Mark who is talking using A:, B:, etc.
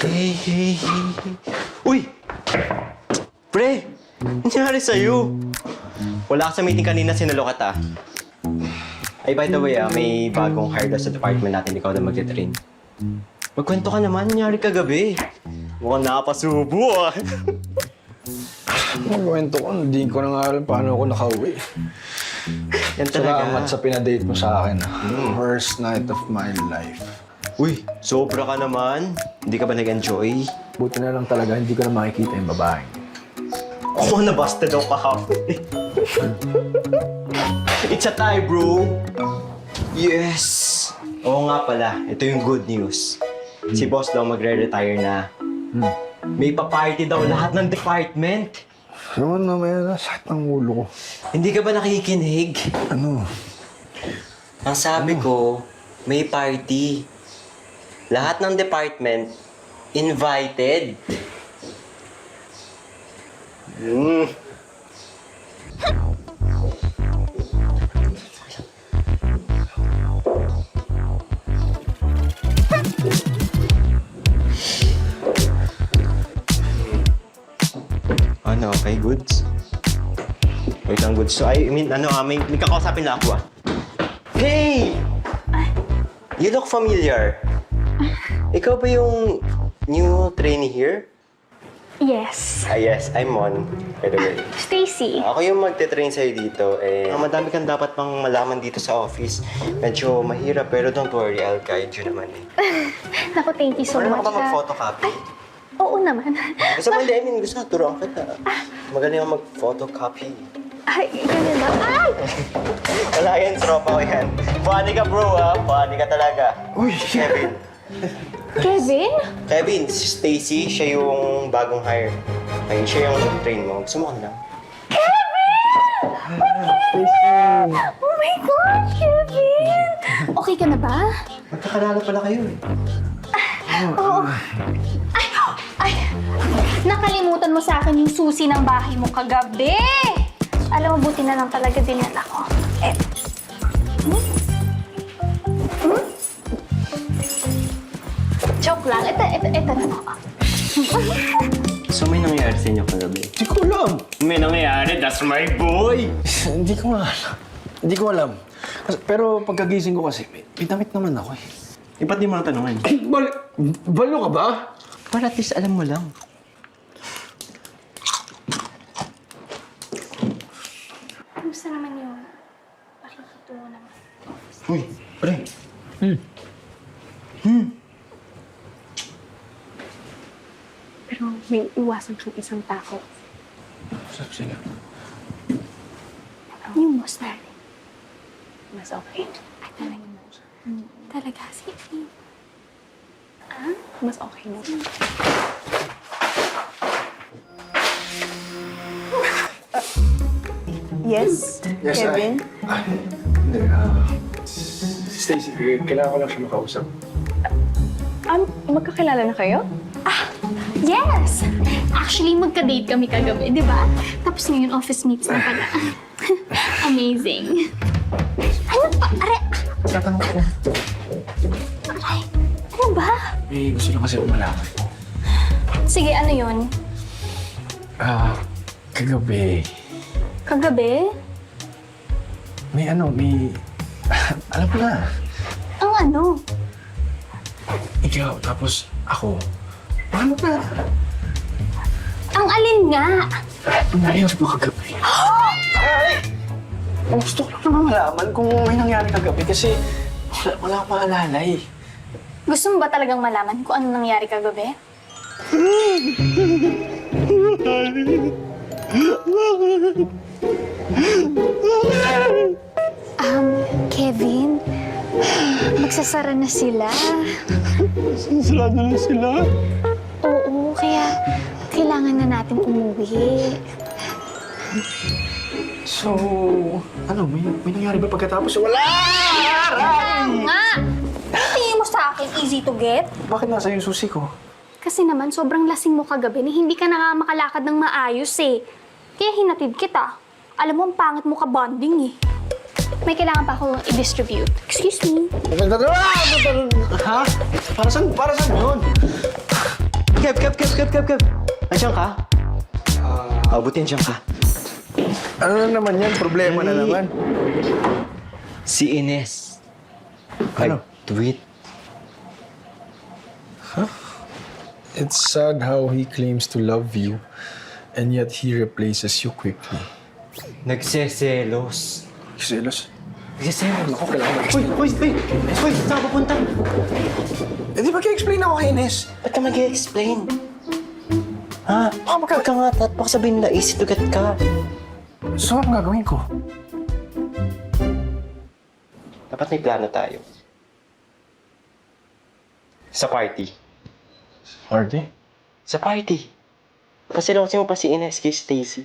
A: Hey. Uy! Pre! Ano nangyari sa'yo? Wala ka sa meeting kanina, sinalo kita. Ay, by the way, may bagong hire sa department natin. Ikaw na magte-train. Magkwento ka naman. Ano nangyari kagabi? Mukhang nakapasubo,
B: Magkwento ko, hindi ko na nga alam paano ako nakauwi.
A: Yan talaga.
B: Salamat sa pinadate mo sa akin. Worst night of my life.
A: Uy, sobra ka naman. Hindi ka ba nag-enjoy?
B: Buti na lang talaga, hindi ko na makikita yung babae.
A: Ako na-busted daw kahapon. It's a tie, bro. Yes! Oo nga pala, ito yung good news. Si boss daw magre-retire na. May pa-party daw lahat ng department.
B: Naman mamaya na, sakit ng ulo ko.
A: Hindi ka ba nakikinig?
B: Ano?
A: Ang sabi ko, may party. Lahat ng department, invited. Ano, okay, goods? Wait lang, goods. So, I mean, may kakausapin na ako, Hey! You look familiar. Ikaw ba yung new trainee here?
C: Yes.
A: Yes, I'm Mon, by the way.
C: Stacy.
A: Ako yung magte-train sa'yo dito. Madami kang dapat pang malaman dito sa office. Medyo mahirap, pero don't worry, I'll guide you naman
C: Naku, thank you so
A: Marunong
C: much.
A: ka ba mag-photocopy?
C: Oo naman.
A: Gusto mo, hindi, I mean, gusto na, turuan kita. Magaling ako mag-photocopy.
C: Ay, ganun ba? Ay!
A: Wala yan, tropa ko yan. Funny ka, bro, Funny ka talaga.
B: Uy!
A: Kevin.
C: Kevin?
A: Kevin, si Stacy, siya yung bagong hire. Ayun, siya yung train mo. Gusto mo ka na lang?
C: Oh my God, Kevin! Okay ka na ba?
A: Magkakalala pala kayo
C: Oo. Ay! Nakalimutan mo sa akin yung susi ng bahay mo kagabi. Alam mo, buti na lang talaga dinala ko. Joke lang. Ito na ako.
A: So may nangyayari sa inyo kagabi?
B: Hindi ko alam.
A: May nangyayari, that's my boy!
B: Hindi ko nga alam. Hindi ko alam. Pero pagkagising ko kasi, may damit naman ako eh.
A: Ba't di mo na tanongin?
B: Balo ka ba?
A: Para at least alam mo lang.
C: Kamusta naman yung pakikitungo naman?
A: Uy, pre.
C: Pero may iwasan kang isang tao.
B: Sabi sila.
C: Yung boss natin. Mas okay. Ay, talaga mo. Talaga, sige. Mas okay na.
D: Yes, Kevin?
B: Hindi, Stacy, kailangan ko lang siya makausap.
D: Magkakilala na kayo?
C: Yes! Actually, magka-date kami kagabi, di ba? Tapos ngayon, office mates na pala. Amazing. Ano ba?
B: Tatanong ko.
C: Aray! Ano ba?
B: May gusto lang kasi akong malaman.
C: Sige, ano yun?
B: Kagabi,
C: Kagabi?
B: may alam ko na.
C: Ang ano?
B: Ikaw, tapos ako. Paano na?
C: Ang alin nga?
B: Ang nangyari mo kagabi. Ay! Gusto ko lang naman malaman kung may nangyari kagabi kasi wala akong maalala eh.
C: Gusto mo ba talagang malaman kung ano nangyari kagabi? Kevin, magsasara na sila.
B: Sarado na sila.
C: Oo, kaya kailangan na natin umuwi.
B: So, may nangyari ba pagkatapos? Wala!
C: Nga! Tingin mo sa akin, easy to get?
B: Bakit nasa yung susi ko?
C: Kasi naman, sobrang lasing mo kagabi na hindi ka na makalakad ng maayos eh. Kaya hinatid kita. Alam mo, ang pangit mo ka-bonding eh. May kailangan pa akong i-distribute. Excuse me.
B: Ha? Para saan yun?
A: Kev! Andiyan ka? Buti andiyan ka.
B: Ano na naman yan? Problema na
A: Dali.
B: naman.
A: Si Ines.
B: Ano?
A: Tweet.
B: It's sad how he claims to love you and yet he replaces you quickly.
A: Nagseselos.
B: Selos?
A: Nagseselos.
B: Ako, kailangan mag
A: Uy! Saan ka pupunta?
B: Eh, di ba kaya-explain ako kay Ines?
A: Ba't ka mag-i-explain? Ha? Huwag ka nga at baka sabihin na easy to get ka.
B: So, ano gagawin ko?
A: Dapat may plano tayo. Sa party.
B: Party?
A: Sa party. Kasi mo pa si Ines kay Stacy.